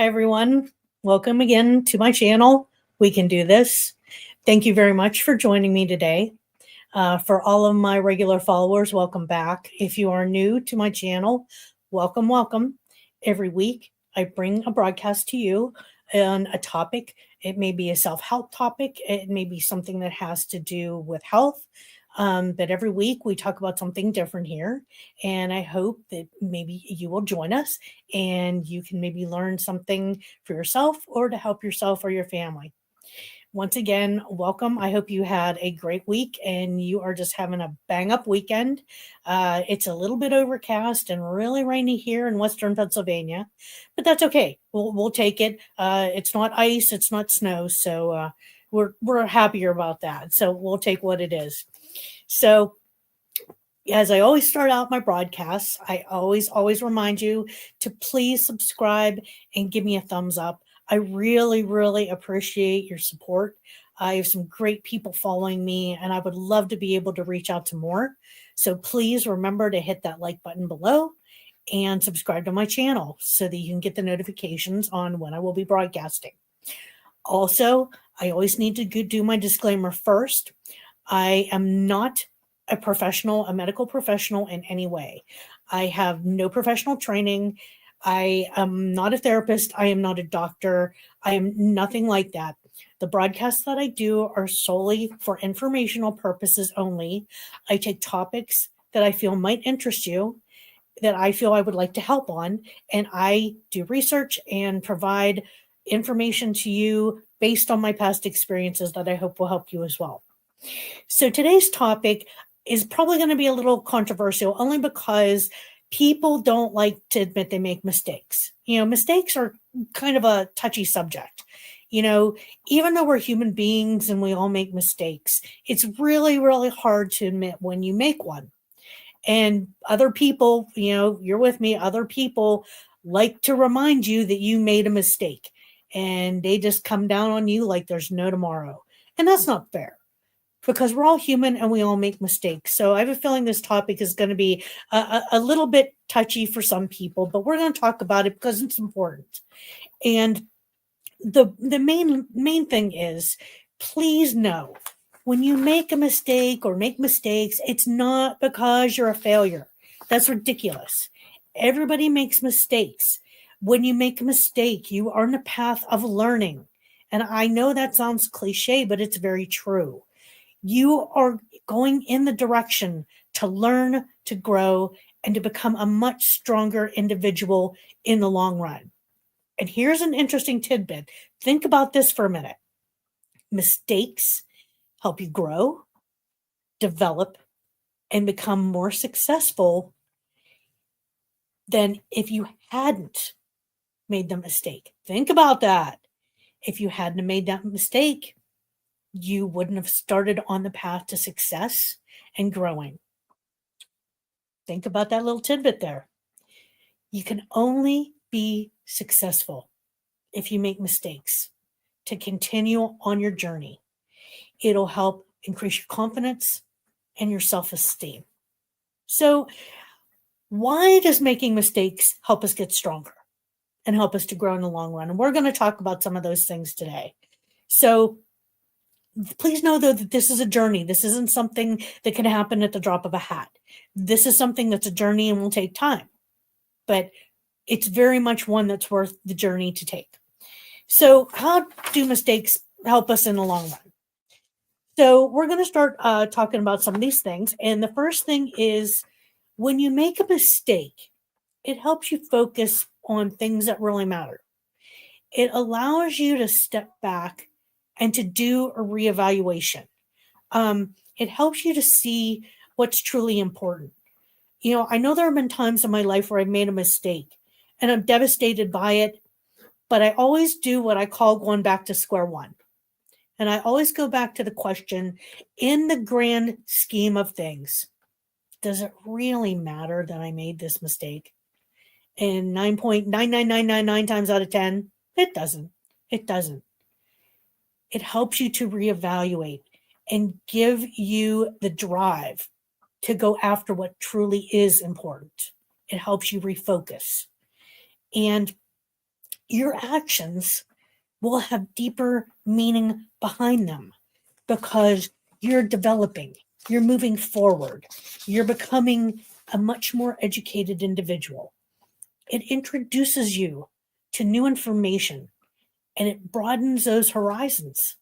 Hi, everyone. Welcome again to my channel. We can do this. Thank you very much for joining me today. For all of my regular followers, welcome back. If you are new to my channel, welcome, welcome. Every week, I bring a broadcast to you on a topic. It may be a self-help topic. It may be something that has to do with health. But every week we talk about something different here. And I hope that maybe you will join us and you can maybe learn something for yourself or to help yourself or your family. Once again, welcome. I hope you had a great week and you are just having a bang up weekend. It's a little bit overcast and really rainy here in Western Pennsylvania, but that's okay. We'll take it. It's not ice, it's not snow, so we're happier about that. So we'll take what it is. So as I always start out my broadcasts, I always remind you to please subscribe and give me a thumbs up. I really appreciate your support. I have some great people following me, and I would love to be able to reach out to more. So please remember to hit that like button below and subscribe to my channel so that you can get the notifications on when I will be broadcasting. Also, I always need to do my disclaimer first. I am not a medical professional in any way. I have no professional training. I am not a therapist. I am not a doctor. I am nothing like that. The broadcasts that I do are solely for informational purposes only. I take topics that I feel might interest you, that I feel I would like to help on, and I do research and provide information to you based on my past experiences that I hope will help you as well. So today's topic is probably going to be a little controversial only because people don't like to admit they make mistakes. Mistakes are kind of a touchy subject. Even though we're human beings and we all make mistakes, it's really hard to admit when you make one. And other people, you're with me, other people like to remind you that you made a mistake and they just come down on you like there's no tomorrow. And that's not fair because we're all human and we all make mistakes. So I have a feeling this topic is going to be a little bit touchy for some people, but we're going to talk about it because it's important. And the main thing is, please know, when you make a mistake or make mistakes, it's not because you're a failure. That's ridiculous. Everybody makes mistakes. When you make a mistake, you are on a path of learning. And I know that sounds cliche, but it's very true. You are going in the direction to learn, to grow, and to become a much stronger individual in the long run. And here's an interesting tidbit. Think about this for a minute. Mistakes help you grow, develop, and become more successful than if you hadn't made the mistake. Think about that. If you hadn't made that mistake, you wouldn't have started on the path to success and growing. Think about that little tidbit there. You can only be successful if you make mistakes to continue on your journey. It'll help increase your confidence and your self-esteem. So why does making mistakes help us get stronger and help us to grow in the long run? And we're going to talk about some of those things today. So please know, though, that this is a journey. This isn't something that can happen at the drop of a hat. This is something that's a journey and will take time. But it's very much one that's worth the journey to take. So how do mistakes help us in the long run? So we're going to start talking about some of these things. And the first thing is, when you make a mistake, it helps you focus on things that really matter. It allows you to step back and to do a reevaluation. It helps you to see what's truly important. I know there have been times in my life where I've made a mistake and I'm devastated by it, but I always do what I call going back to square one. And I always go back to the question, in the grand scheme of things, does it really matter that I made this mistake? And 9.99999 times out of 10, it doesn't. It doesn't. It helps you to reevaluate and give you the drive to go after what truly is important. It helps you refocus. And your actions will have deeper meaning behind them because you're developing, you're moving forward, you're becoming a much more educated individual. It introduces you to new information and it broadens those horizons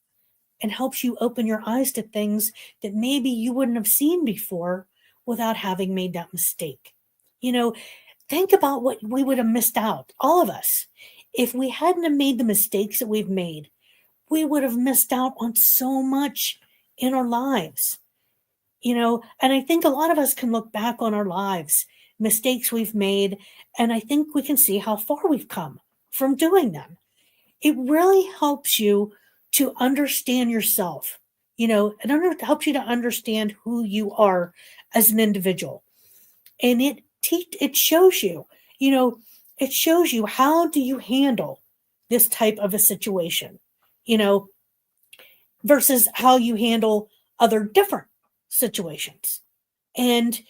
and helps you open your eyes to things that maybe you wouldn't have seen before without having made that mistake. You know, think about what we would have missed out, all of us. If we hadn't have made the mistakes that we've made, we would have missed out on so much in our lives. And I think a lot of us can look back on our lives, mistakes we've made, and I think we can see how far we've come from doing them. It really helps you to understand yourself. It helps you to understand who you are as an individual. And it shows you, it shows you how do you handle this type of a situation, you know, versus how you handle other different situations. And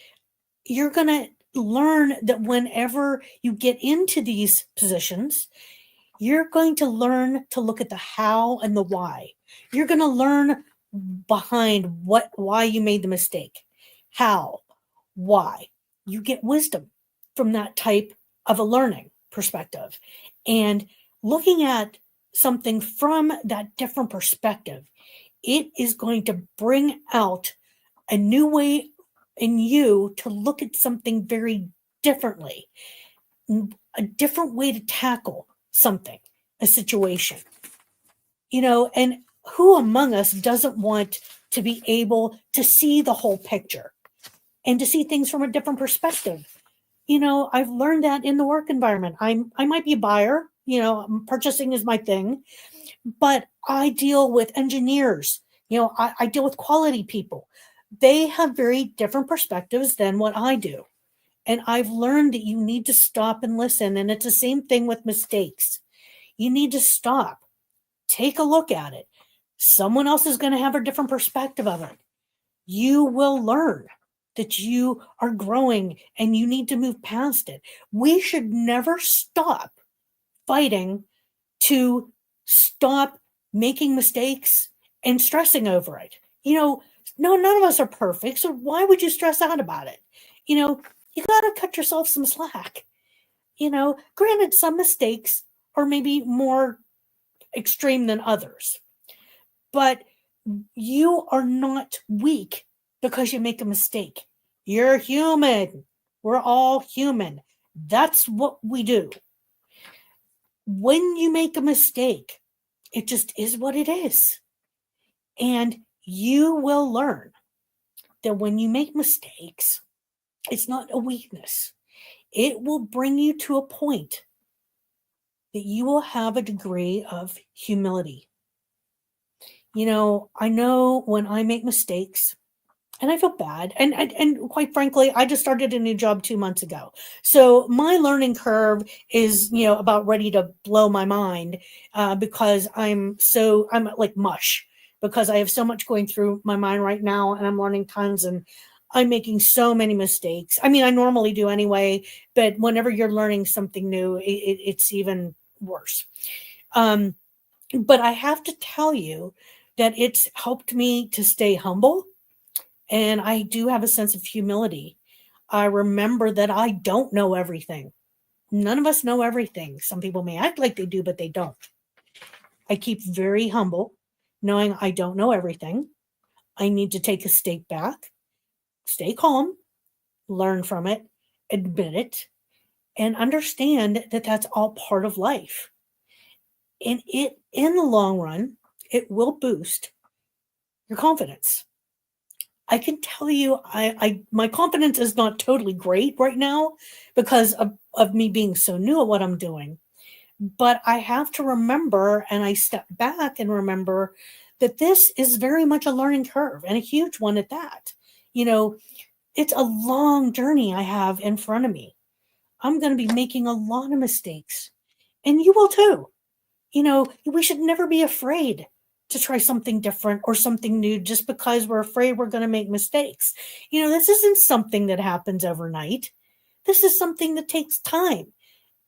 you're going to learn that whenever you get into these positions, you're going to learn to look at the how and the why. You're going to learn behind why you made the mistake, how, why. You get wisdom from that type of a learning perspective. And looking at something from that different perspective, it is going to bring out a new way in you to look at something very differently, a different way to tackle something, a situation. And who among us doesn't want to be able to see the whole picture and to see things from a different perspective? I've learned that in the work environment. I might be a buyer, purchasing is my thing, but I deal with engineers, I deal with quality people. They have very different perspectives than what I do. And I've learned that you need to stop and listen. And it's the same thing with mistakes. You need to stop, take a look at it. Someone else is going to have a different perspective of it. You will learn that you are growing and you need to move past it. We should never stop fighting to stop making mistakes and stressing over it. No, none of us are perfect. So why would you stress out about it? You got to cut yourself some slack. Granted, some mistakes are maybe more extreme than others, but you are not weak because you make a mistake. You're human. We're all human. That's what we do. When you make a mistake, it just is what it is. And you will learn that when you make mistakes, it's not a weakness. It will bring you to a point that you will have a degree of humility. I know when I make mistakes and I feel bad, and quite frankly, I just started a new job 2 months ago. So my learning curve is, about ready to blow my mind because I'm like mush because I have so much going through my mind right now and I'm learning tons and I'm making so many mistakes. I mean, I normally do anyway, but whenever you're learning something new, it's even worse. But I have to tell you that it's helped me to stay humble. And I do have a sense of humility. I remember that I don't know everything. None of us know everything. Some people may act like they do, but they don't. I keep very humble, knowing I don't know everything. I need to take a step back, stay calm, learn from it, admit it, and understand that that's all part of life. And in the long run, it will boost your confidence. I can tell you, my confidence is not totally great right now because of me being so new at what I'm doing. But I have to remember, and I step back and remember that this is very much a learning curve and a huge one at that. It's a long journey I have in front of me. I'm going to be making a lot of mistakes, and you will too. We should never be afraid to try something different or something new just because we're afraid we're going to make mistakes. This isn't something that happens overnight. This is something that takes time.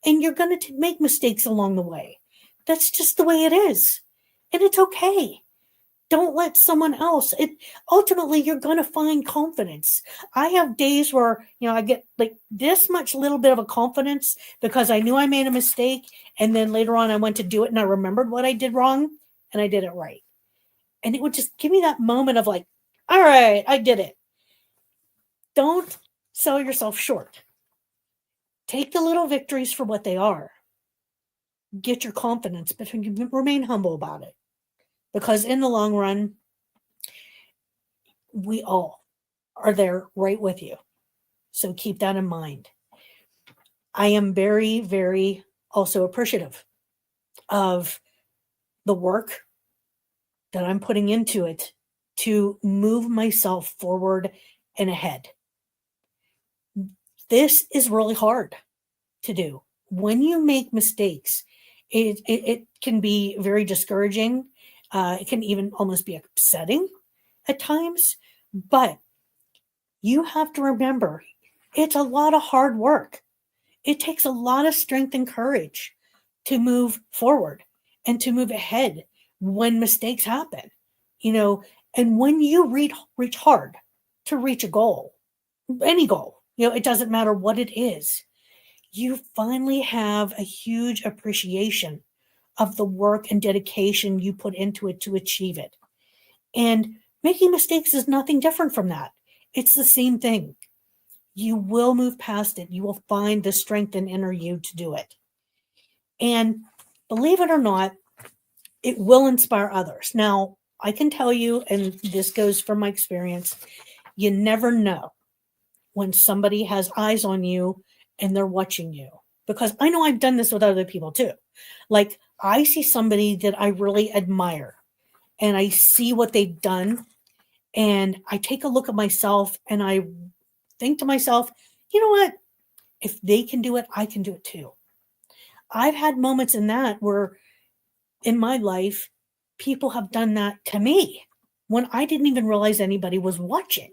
And you're going to make mistakes along the way. That's just the way it is. And it's okay. Don't let someone else. It ultimately you're going to find confidence. I have days where, I get like this much little bit of a confidence because I knew I made a mistake, and then later on I went to do it and I remembered what I did wrong and I did it right. And it would just give me that moment of like, all right, I did it. Don't sell yourself short. Take the little victories for what they are. Get your confidence, but remain humble about it. Because in the long run, we all are there right with you. So keep that in mind. I am very, very also appreciative of the work that I'm putting into it to move myself forward and ahead. This is really hard to do. When you make mistakes, it can be very discouraging. It can even almost be upsetting at times, but you have to remember it's a lot of hard work. It takes a lot of strength and courage to move forward and to move ahead when mistakes happen, and when you reach hard to reach a goal, any goal, it doesn't matter what it is, you finally have a huge appreciation of the work and dedication you put into it to achieve it. And making mistakes is nothing different from that. It's the same thing. You will move past it. You will find the strength and inner you to do it. And believe it or not, it will inspire others. Now, I can tell you, and this goes from my experience, you never know when somebody has eyes on you and they're watching you. Because I know I've done this with other people too. Like, I see somebody that I really admire and I see what they've done, and I take a look at myself and I think to myself, you know what? If they can do it, I can do it too. I've had moments in that where in my life, people have done that to me when I didn't even realize anybody was watching.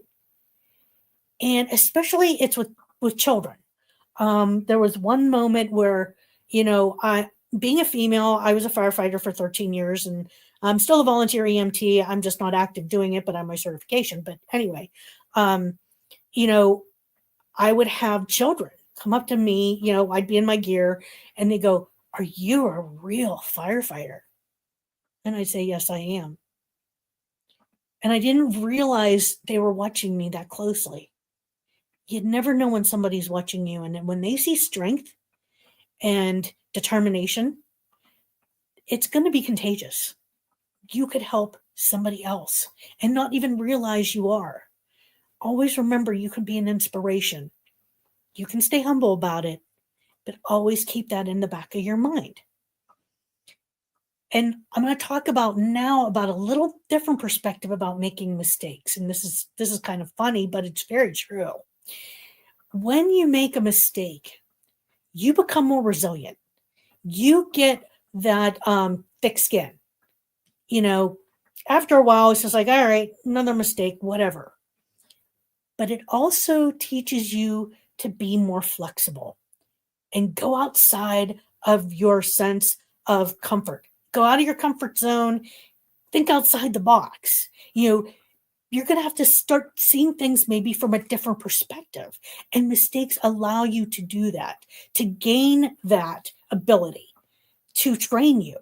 And especially it's with children. There was one moment where, being a female, I was a firefighter for 13 years and I'm still a volunteer EMT. I'm just not active doing it, but I'm my certification. But anyway, you know, I would have children come up to me, I'd be in my gear and they go, "Are you a real firefighter?" And I'd say, "Yes, I am." And I didn't realize they were watching me that closely. You'd never know when somebody's watching you. And then when they see strength and determination, it's going to be contagious. You could help somebody else and not even realize you are. Always remember you can be an inspiration. You can stay humble about it, but always keep that in the back of your mind. And I'm going to talk about a little different perspective about making mistakes. And this is kind of funny, but it's very true. When you make a mistake, you become more resilient. You get that thick skin. After a while, it's just like, all right, another mistake, whatever. But it also teaches you to be more flexible and go outside of your sense of comfort. Go out of your comfort zone. Think outside the box. You're going to have to start seeing things maybe from a different perspective. And mistakes allow you to do that, to gain that ability, to train you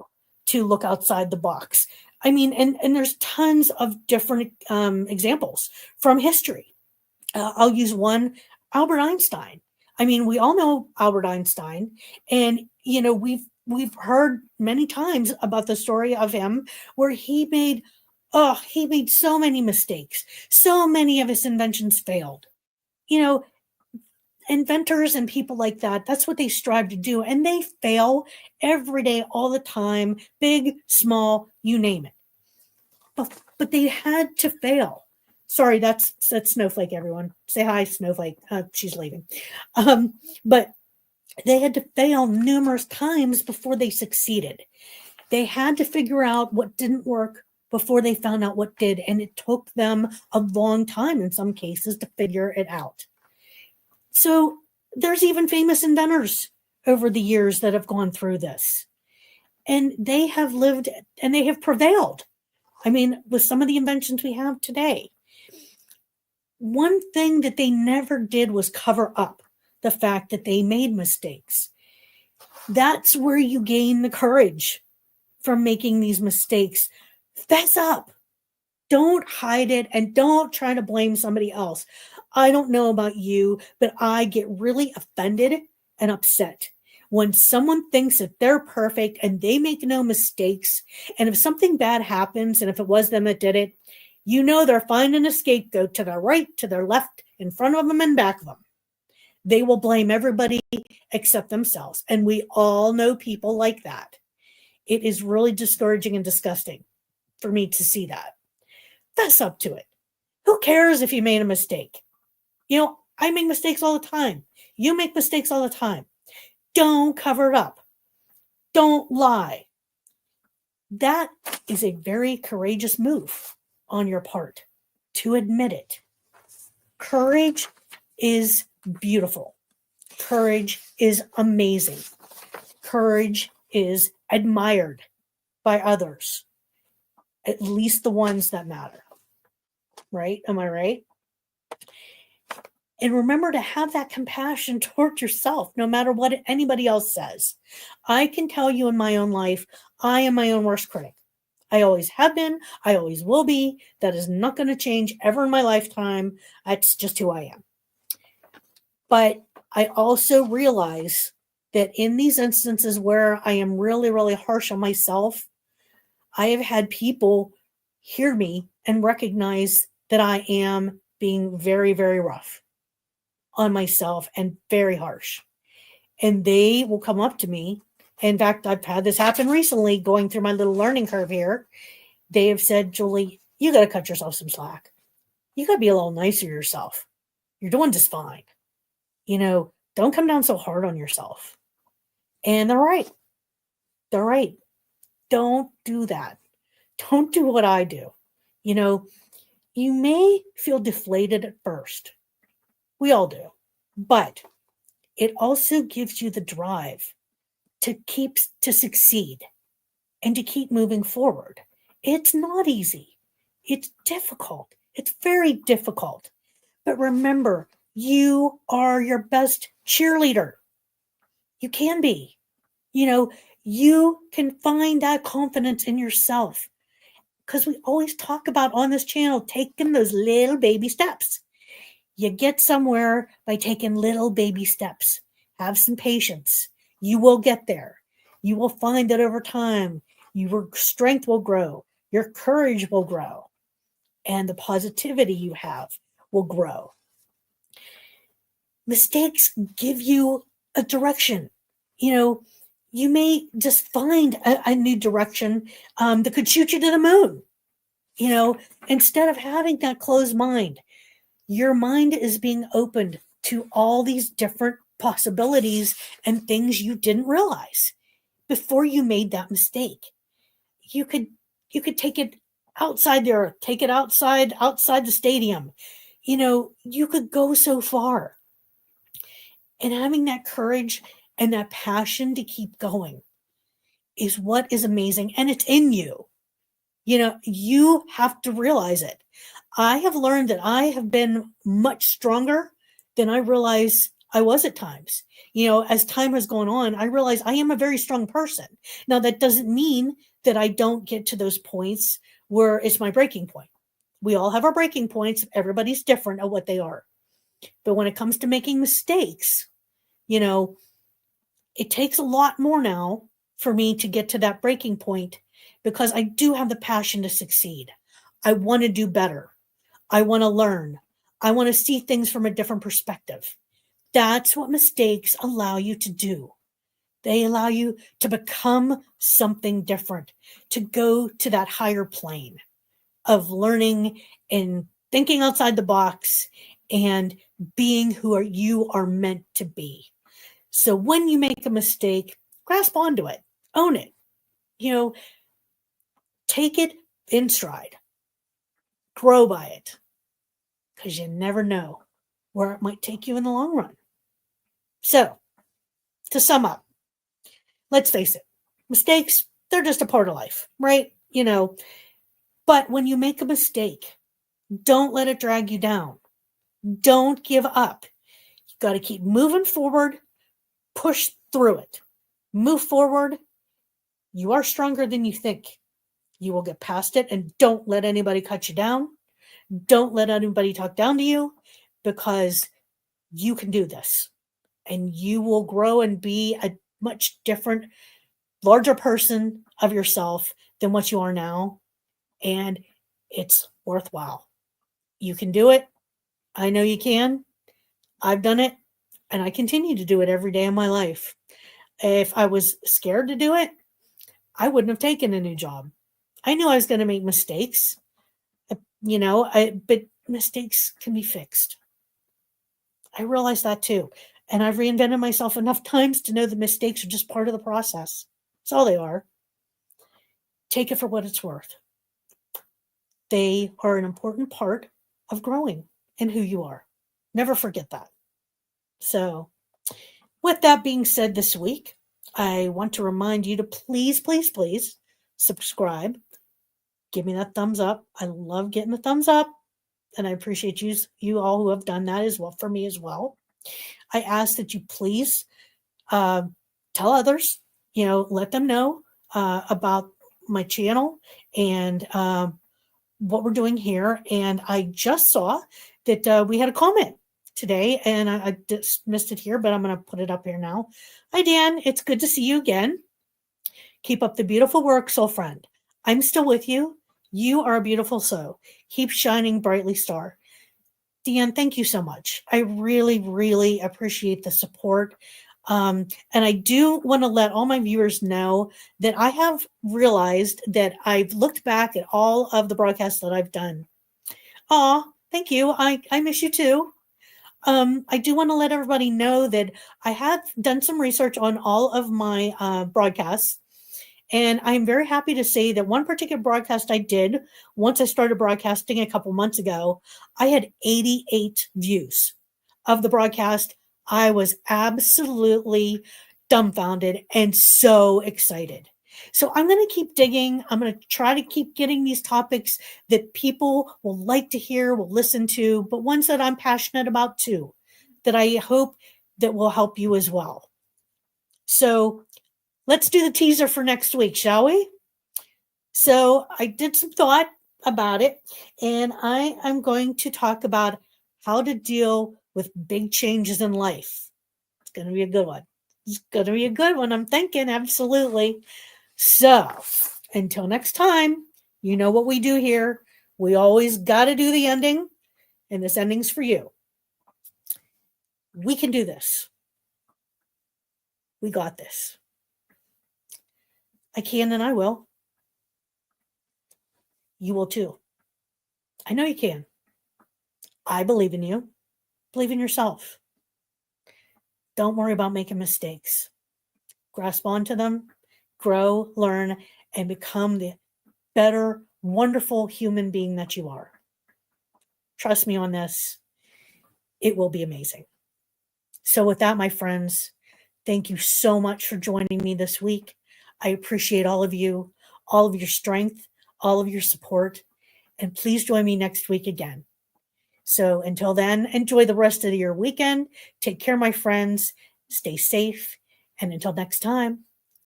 to look outside the box. I mean, and there's tons of different examples from history. I'll use one, Albert Einstein. I mean, we all know Albert Einstein, and we've heard many times about the story of him where he made so many mistakes. So many of his inventions failed. Inventors and people like that, that's what they strive to do. And they fail every day, all the time, big, small, you name it. But they had to fail. Sorry, that's Snowflake, everyone. Say hi, Snowflake. She's leaving. But they had to fail numerous times before they succeeded. They had to figure out what didn't work before they found out what did. And it took them a long time in some cases to figure it out. So there's even famous inventors over the years that have gone through this. And they have lived and they have prevailed. I mean, with some of the inventions we have today, one thing that they never did was cover up the fact that they made mistakes. That's where you gain the courage from making these mistakes. Fess up. Don't hide it and don't try to blame somebody else. I don't know about you, but I get really offended and upset when someone thinks that they're perfect and they make no mistakes. And if something bad happens, and if it was them that did it, you know they're finding a scapegoat to their right, to their left, in front of them and back of them. They will blame everybody except themselves. And we all know people like that. It is really discouraging and disgusting for me to see that. Fess up to it. Who cares if you made a mistake? You know, I make mistakes all the time. You make mistakes all the time. Don't cover it up. Don't lie. That is a very courageous move on your part to admit it. Courage is beautiful. Courage is amazing. Courage is admired by others, at least the ones that matter. Right? Am I right? And remember to have that compassion toward yourself, no matter what anybody else says. I can tell you in my own life, I am my own worst critic. I always have been. I always will be. That is not going to change ever in my lifetime. That's just who I am. But I also realize that in these instances where I am really, really harsh on myself, I have had people hear me and recognize that I am being very, very rough on myself and very harsh. And they will come up to me. In fact, I've had this happen recently going through my little learning curve here. They have said, Julie, you got to cut yourself some slack. You got to be a little nicer to yourself. You're doing just fine. You know, don't come down so hard on yourself. And they're right. They're right. Don't do that. Don't do what I do. You know, you may feel deflated at first. We all do. But it also gives you the drive to succeed and to keep moving forward. It's not easy. It's difficult. It's very difficult. But remember, you are your best cheerleader. You can be. You know, you can find that confidence in yourself. Because we always talk about on this channel, taking those little baby steps. You get somewhere by taking little baby steps. Have some patience. You will get there. You will find that over time, your strength will grow. Your courage will grow. And the positivity you have will grow. Mistakes give you a direction. You know, you may just find a new direction that could shoot you to the moon. You know, instead of having that closed mind, your mind is being opened to all these different possibilities and things you didn't realize before you made that mistake. You could take it outside there, take it outside the stadium. You know, you could go so far. And having that courage and that passion to keep going is what is amazing. And it's in you. You know, you have to realize it. I have learned that I have been much stronger than I realize I was at times. You know, as time has gone on, I realize I am a very strong person. Now, that doesn't mean that I don't get to those points where it's my breaking point. We all have our breaking points. Everybody's different at what they are. But when it comes to making mistakes, you know, it takes a lot more now for me to get to that breaking point because I do have the passion to succeed. I want to do better. I want to learn. I want to see things from a different perspective. That's what mistakes allow you to do. They allow you to become something different, to go to that higher plane of learning and thinking outside the box and being who you are meant to be. So when you make a mistake, grasp onto it, own it, you know, take it in stride, grow by it, because you never know where it might take you in the long run. So to sum up, let's face it, mistakes, they're just a part of life, right? But when you make a mistake, don't let it drag you down. Don't give up. You got to keep moving forward, push through it, move forward. You are stronger than you think. You will get past it, and don't let anybody cut you down. Don't let anybody talk down to you, because you can do this, and you will grow and be a much different, larger person of yourself than what you are now. And it's worthwhile. You can do it. I know you can. I've done it, and I continue to do it every day of my life. If I was scared to do it, I wouldn't have taken a new job. I knew I was going to make mistakes, but mistakes can be fixed. I realized that too. And I've reinvented myself enough times to know that mistakes are just part of the process. That's all they are. Take it for what it's worth. They are an important part of growing and who you are. Never forget that. So, with that being said, this week, I want to remind you to please, please, please subscribe. Give me that thumbs up. I love getting the thumbs up, and I appreciate you all who have done that as well for me as well. I ask that you please tell others, let them know about my channel and what we're doing here. And I just saw that we had a comment today, and I just missed it here, but I'm going to put it up here now. Hi, Dan. It's good to see you again. Keep up the beautiful work, soul friend. I'm still with you. You are a beautiful soul. Keep shining brightly, star. Dan, thank you so much. I really, really appreciate the support. And I do want to let all my viewers know that I have realized that I've looked back at all of the broadcasts that I've done. Aw, thank you. I miss you too. I do want to let everybody know that I have done some research on all of my broadcasts. And I'm very happy to say that one particular broadcast I did, once I started broadcasting a couple months ago, I had 88 views of the broadcast. I was absolutely dumbfounded and so excited. So I'm going to keep digging. I'm going to try to keep getting these topics that people will like to hear, will listen to, but ones that I'm passionate about too, that I hope that will help you as well. So let's do the teaser for next week, shall we? So I did some thought about it, and I am going to talk about how to deal with big changes in life. It's going to be a good one. It's going to be a good one, I'm thinking, absolutely. So until next time, you know what we do here. We always got to do the ending, and this ending's for you. We can do this. We got this. I can and I will. You will too. I know you can. I believe in you. Believe in yourself. Don't worry about making mistakes. Grasp onto them, grow, learn, and become the better, wonderful human being that you are. Trust me on this. It will be amazing. So with that, my friends, thank you so much for joining me this week. I appreciate all of you, all of your strength, all of your support, and please join me next week again. So until then, enjoy the rest of your weekend. Take care, my friends. Stay safe. And until next time.